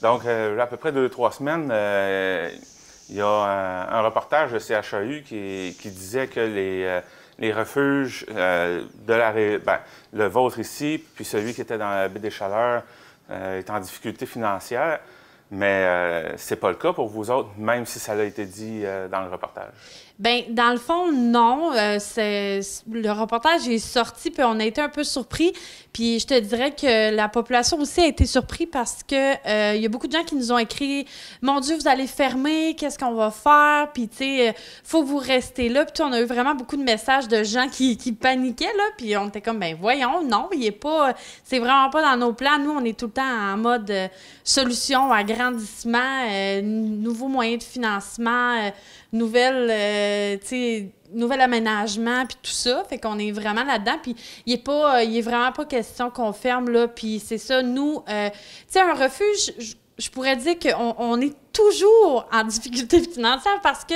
Donc, à peu près 2-3 semaines, il y a un reportage de CHAU qui disait que les refuges le vôtre ici, puis celui qui était dans la baie des Chaleurs, est en difficulté financière. Mais c'est pas le cas pour vous autres, même si ça a été dit dans le reportage. Bien, dans le fond, non. Le reportage est sorti, puis on a été un peu surpris. Puis je te dirais que la population aussi a été surprise parce que il y a beaucoup de gens qui nous ont écrit « Mon Dieu, vous allez fermer, qu'est-ce qu'on va faire? » Puis, tu sais, faut vous rester là. Puis on a eu vraiment beaucoup de messages de gens qui paniquaient, là. Puis on était comme « Ben voyons, non, il est pas... C'est vraiment pas dans nos plans. Nous, on est tout le temps en mode solution, agrandissement, nouveaux moyens de financement, nouvel aménagement, puis tout ça. Fait qu'on est vraiment là-dedans. Puis il est vraiment pas question qu'on ferme, là. Puis c'est ça, nous, tu sais, un refuge, je pourrais dire qu'on est toujours en difficulté financière parce que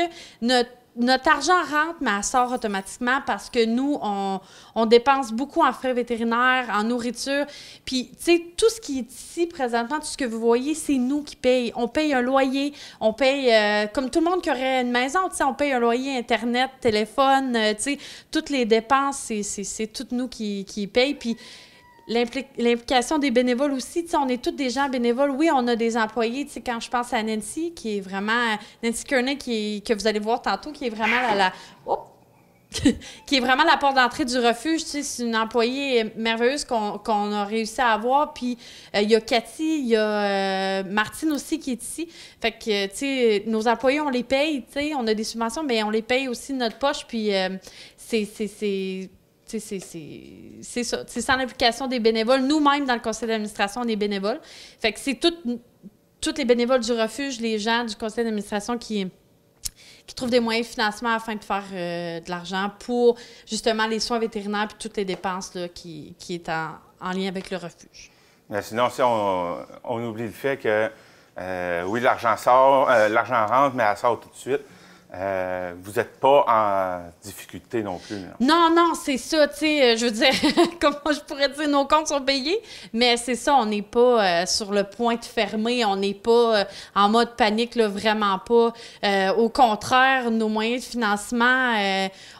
notre argent rentre, mais elle sort automatiquement parce que nous, on dépense beaucoup en frais vétérinaires, en nourriture. Puis, tu sais, tout ce qui est ici, présentement, tout ce que vous voyez, c'est nous qui payons. On paye un loyer, on paye, comme tout le monde qui aurait une maison, tu sais, on paye un loyer, Internet, téléphone, tu sais, toutes les dépenses, c'est toutes nous qui payons. Puis, l'implication des bénévoles aussi, tu sais, on est tous des gens bénévoles. Oui, on a des employés, tu sais, quand je pense à Nancy, qui est vraiment... Nancy Kearney, que vous allez voir tantôt, qui est vraiment qui est vraiment la porte d'entrée du refuge. Tu sais, c'est une employée merveilleuse qu'on a réussi à avoir. Puis, il y a Cathy, il y a Martine aussi qui est ici. Fait que, tu sais, nos employés, on les paye, tu sais, on a des subventions, mais on les paye aussi de notre poche. Puis, c'est ça. C'est sans l'implication des bénévoles. Nous-mêmes, dans le conseil d'administration, on est bénévoles. Fait que c'est tous les bénévoles du refuge, les gens du conseil d'administration qui trouvent des moyens de financement afin de faire de l'argent pour, justement, les soins vétérinaires et toutes les dépenses là, qui est en lien avec le refuge. Mais sinon, si on oublie le fait que, oui, l'argent sort, l'argent rentre, mais elle sort tout de suite. Vous n'êtes pas en difficulté non plus. Là. Non, c'est ça, tu sais, je veux dire, comment je pourrais dire, nos comptes sont payés, mais c'est ça, on n'est pas sur le point de fermer, on n'est pas en mode panique, là, vraiment pas. Au contraire, nos moyens de financement,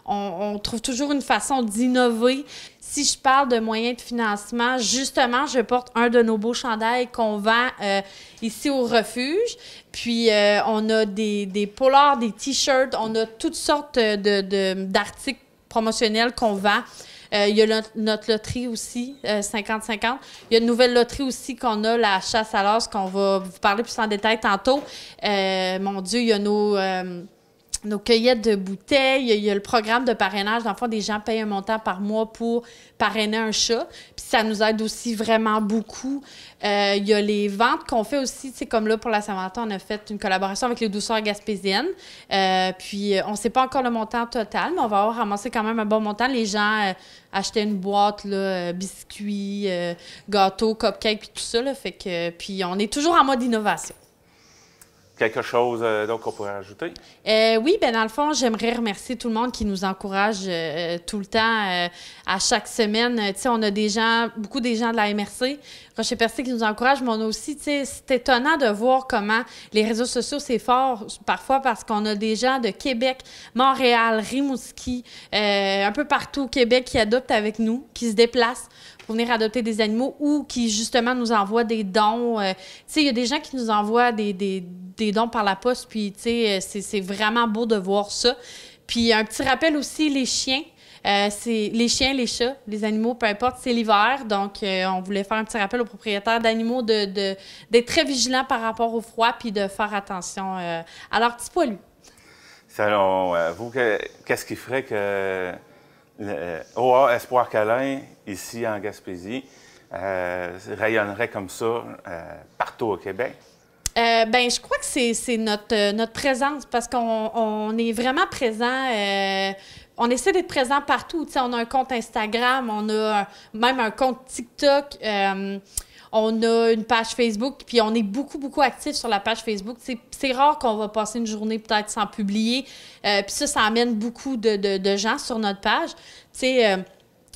on trouve toujours une façon d'innover. Si je parle de moyens de financement, justement, je porte un de nos beaux chandails qu'on vend ici au refuge. Puis, on a des polars, des T-shirts, on a toutes sortes d'articles promotionnels qu'on vend. Il y a notre loterie aussi, 50-50. Il y a une nouvelle loterie aussi qu'on a, la chasse à l'as, qu'on va vous parler plus en détail tantôt. Mon Dieu, il y a nos cueillettes de bouteilles, il y a le programme de parrainage. Dans le fond, des gens payent un montant par mois pour parrainer un chat. Puis ça nous aide aussi vraiment beaucoup. Il y a les ventes qu'on fait aussi. Tu sais, comme là, pour la Saint-Valentin, on a fait une collaboration avec les Douceurs gaspésiennes. Puis on ne sait pas encore le montant total, mais on va avoir ramassé quand même un bon montant. Les gens achetaient une boîte, là, biscuits, gâteaux, cupcakes, puis tout ça. Là, fait que, puis on est toujours en mode innovation. Quelque chose d'autre qu'on pourrait rajouter? Oui, bien dans le fond, j'aimerais remercier tout le monde qui nous encourage tout le temps, à chaque semaine. Tu sais, on a beaucoup des gens de la MRC, Rocher-Percé qui nous encouragent, mais on a aussi, tu sais, c'est étonnant de voir comment les réseaux sociaux, c'est fort, parfois parce qu'on a des gens de Québec, Montréal, Rimouski, un peu partout au Québec qui adoptent avec nous, qui se déplacent pour venir adopter des animaux ou qui, justement, nous envoient des dons. Tu sais, il y a des gens qui nous envoient des dons par la poste, puis, tu sais, c'est vraiment beau de voir ça. Puis, un petit rappel aussi, les chiens. C'est les chiens, les chats, les animaux, peu importe, c'est l'hiver. Donc, on voulait faire un petit rappel aux propriétaires d'animaux d'être très vigilants par rapport au froid puis de faire attention à leurs petits poilus. Selon vous, qu'est-ce qui ferait que OA Espoir Câlin, ici en Gaspésie, rayonnerait comme ça partout au Québec? Ben, je crois que c'est notre présence parce qu'on est vraiment présent. On essaie d'être présent partout. Tu sais, on a un compte Instagram, on a même un compte TikTok, on a une page Facebook, puis on est beaucoup actifs sur la page Facebook. C'est rare qu'on va passer une journée peut-être sans publier. Puis ça amène beaucoup de gens sur notre page. Tu sais,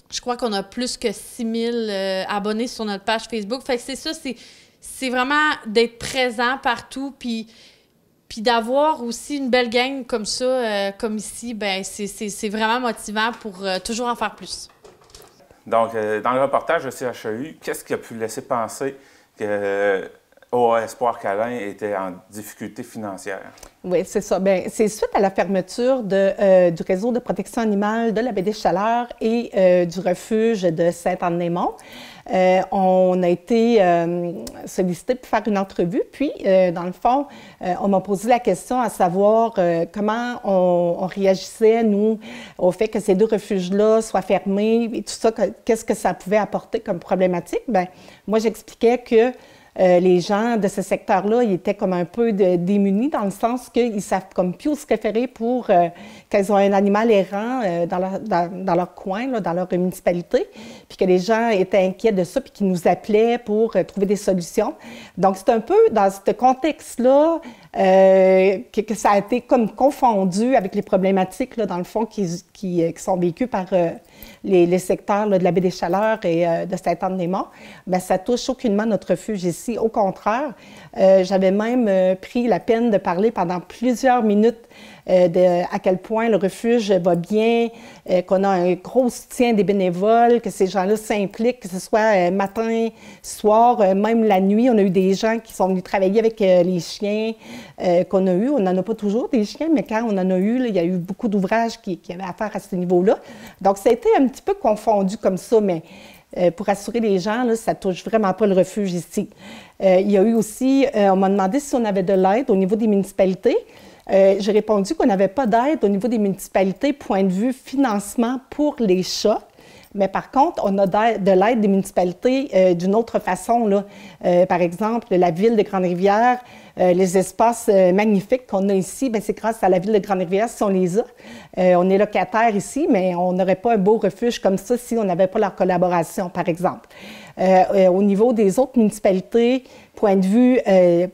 je crois qu'on a plus que 6000 abonnés sur notre page Facebook. Fait que c'est ça, c'est vraiment d'être présent partout, puis d'avoir aussi une belle gang comme ça, comme ici, ben c'est vraiment motivant pour toujours en faire plus. Donc, dans le reportage de CHEU, qu'est-ce qui a pu laisser penser que OA Espoir Câlin était en difficulté financière? Oui, c'est ça. Bien, c'est suite à la fermeture du réseau de protection animale de la baie des Chaleurs et du refuge de Sainte-Anne-des-Monts. On a été sollicité pour faire une entrevue, puis dans le fond, on m'a posé la question à savoir comment on réagissait, nous, au fait que ces deux refuges-là soient fermés et tout ça, qu'est-ce que ça pouvait apporter comme problématique. Bien, moi, j'expliquais que les gens de ce secteur-là, ils étaient comme un peu démunis dans le sens qu'ils ne savent comme plus où se référer pour qu'ils ont un animal errant dans leur coin, là, dans leur municipalité, puis que les gens étaient inquiets de ça, puis qu'ils nous appelaient pour trouver des solutions. Donc, c'est un peu dans ce contexte-là que ça a été comme confondu avec les problématiques, là, dans le fond, qui sont vécues par les secteurs là, de la baie des Chaleurs et de Sainte-Anne-des-Monts. Bien, ça touche aucunement notre refuge ici. Au contraire, j'avais même pris la peine de parler pendant plusieurs minutes à quel point le refuge va bien, qu'on a un gros soutien des bénévoles, que ces gens-là s'impliquent, que ce soit matin, soir, même la nuit. On a eu des gens qui sont venus travailler avec les chiens qu'on a eus. On n'en a pas toujours des chiens, mais quand on en a eu, là, il y a eu beaucoup d'ouvrages qui avaient à faire à ce niveau-là. Donc, ça a été un petit peu confondu comme ça, mais pour assurer les gens, là, ça ne touche vraiment pas le refuge ici. Il y a eu aussi, on m'a demandé si on avait de l'aide au niveau des municipalités. J'ai répondu qu'on n'avait pas d'aide au niveau des municipalités, point de vue financement pour les chats. Mais par contre, on a de l'aide des municipalités d'une autre façon, là. Par exemple, la ville de Grande-Rivière, les espaces magnifiques qu'on a ici, bien, c'est grâce à la ville de Grande-Rivière si on les a. On est locataire ici, mais on n'aurait pas un beau refuge comme ça si on n'avait pas leur collaboration, par exemple. Au niveau des autres municipalités, point de vue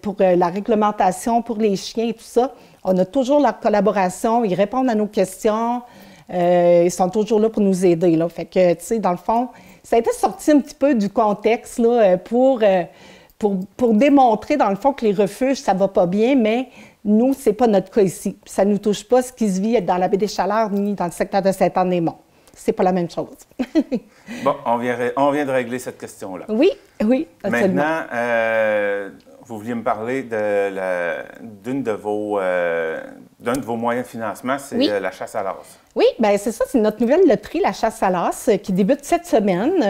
pour la réglementation, pour les chiens et tout ça, on a toujours leur collaboration, ils répondent à nos questions, ils sont toujours là pour nous aider, là. Fait que, tu sais, dans le fond, ça a été sorti un petit peu du contexte, là, pour démontrer, dans le fond, que les refuges, ça va pas bien, mais nous, c'est pas notre cas ici. Ça nous touche pas ce qui se vit dans la baie des Chaleurs ni dans le secteur de Sainte-Anne-des-Monts. C'est pas la même chose. Bon, on vient de régler cette question-là. Oui, oui, absolument. Maintenant, vous vouliez me parler d'un de vos moyens de financement, c'est oui. La chasse à l'as. Oui, bien c'est ça, c'est notre nouvelle loterie, la chasse à l'as, qui débute cette semaine.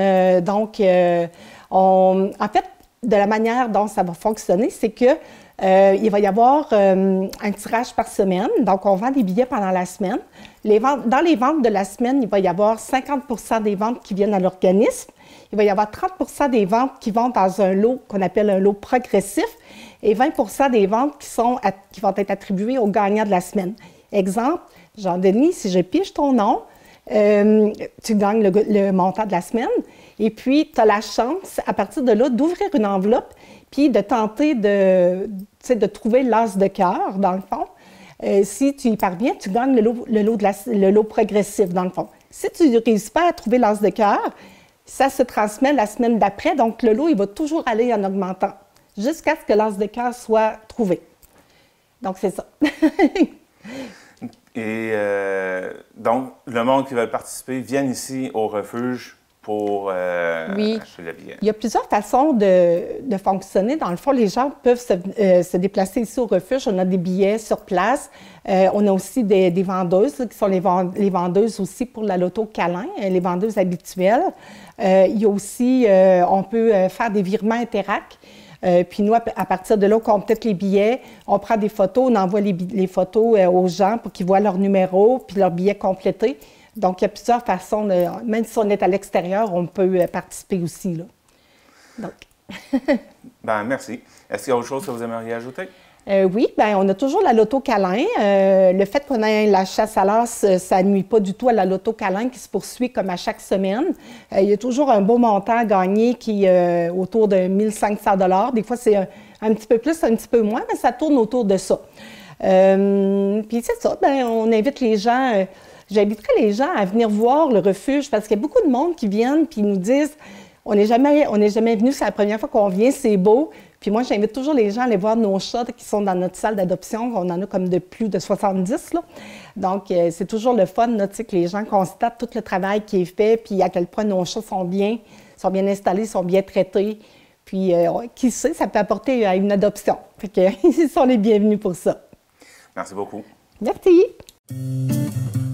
En fait, de la manière dont ça va fonctionner, c'est que il va y avoir un tirage par semaine. Donc, on vend des billets pendant la semaine. Dans les ventes de la semaine, il va y avoir 50 des ventes qui viennent à l'organisme. Il va y avoir 30 des ventes qui vont dans un lot qu'on appelle un lot progressif et 20 des ventes qui vont être attribuées aux gagnants de la semaine. Exemple, Jean-Denis, si je pige ton nom, tu gagnes le montant de la semaine et puis tu as la chance, à partir de là, d'ouvrir une enveloppe puis de tenter de trouver l'as de cœur, dans le fond. Si tu y parviens, tu gagnes le lot progressif, dans le fond. Si tu ne réussis pas à trouver l'as de cœur, ça se transmet la semaine d'après, donc le lot, il va toujours aller en augmentant jusqu'à ce que l'as de cœur soit trouvé. Donc, c'est ça. Et donc, le monde qui veut participer viennent ici au refuge pour acheter le billet. Il y a plusieurs façons de fonctionner. Dans le fond, les gens peuvent se déplacer ici au refuge. On a des billets sur place. On a aussi des vendeuses qui sont les vendeuses aussi pour la loto câlin, les vendeuses habituelles. Il y a aussi, on peut faire des virements Interac. Puis nous, à partir de là, on complète les billets, on prend des photos, on envoie les photos aux gens pour qu'ils voient leur numéro puis leur billet complété. Donc, il y a plusieurs façons, même si on est à l'extérieur, on peut participer aussi, là. Donc. Bien, merci. Est-ce qu'il y a autre chose que vous aimeriez ajouter? Oui, bien, on a toujours la loto câlin. Le fait qu'on ait la chasse à l'as, ça ne nuit pas du tout à la loto câlin qui se poursuit comme à chaque semaine. Il y a toujours un beau montant à gagner qui est autour de 1 500 $. Des fois, c'est un petit peu plus, un petit peu moins, mais ça tourne autour de ça. Puis c'est ça, bien, on invite les gens... J'inviterais les gens à venir voir le refuge parce qu'il y a beaucoup de monde qui viennent puis nous disent on n'est jamais venu, c'est la première fois qu'on vient, c'est beau. Puis moi, j'invite toujours les gens à aller voir nos chats qui sont dans notre salle d'adoption. On en a comme de plus de 70, là. Donc, c'est toujours le fun, là, que les gens constatent tout le travail qui est fait, puis à quel point nos chats sont bien installés, sont bien traités. Puis, qui sait, ça peut apporter à une adoption. Fait que, ils sont les bienvenus pour ça. Merci beaucoup. Merci.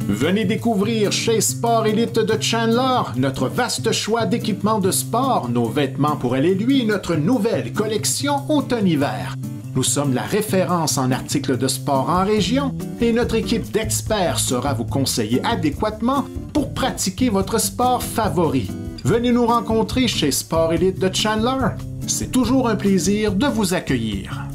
Venez découvrir chez Sport Elite de Chandler notre vaste choix d'équipements de sport, nos vêtements pour elle et lui, notre nouvelle collection automne-hiver. Nous sommes la référence en articles de sport en région et notre équipe d'experts saura vous conseiller adéquatement pour pratiquer votre sport favori. Venez nous rencontrer chez Sport Elite de Chandler. C'est toujours un plaisir de vous accueillir.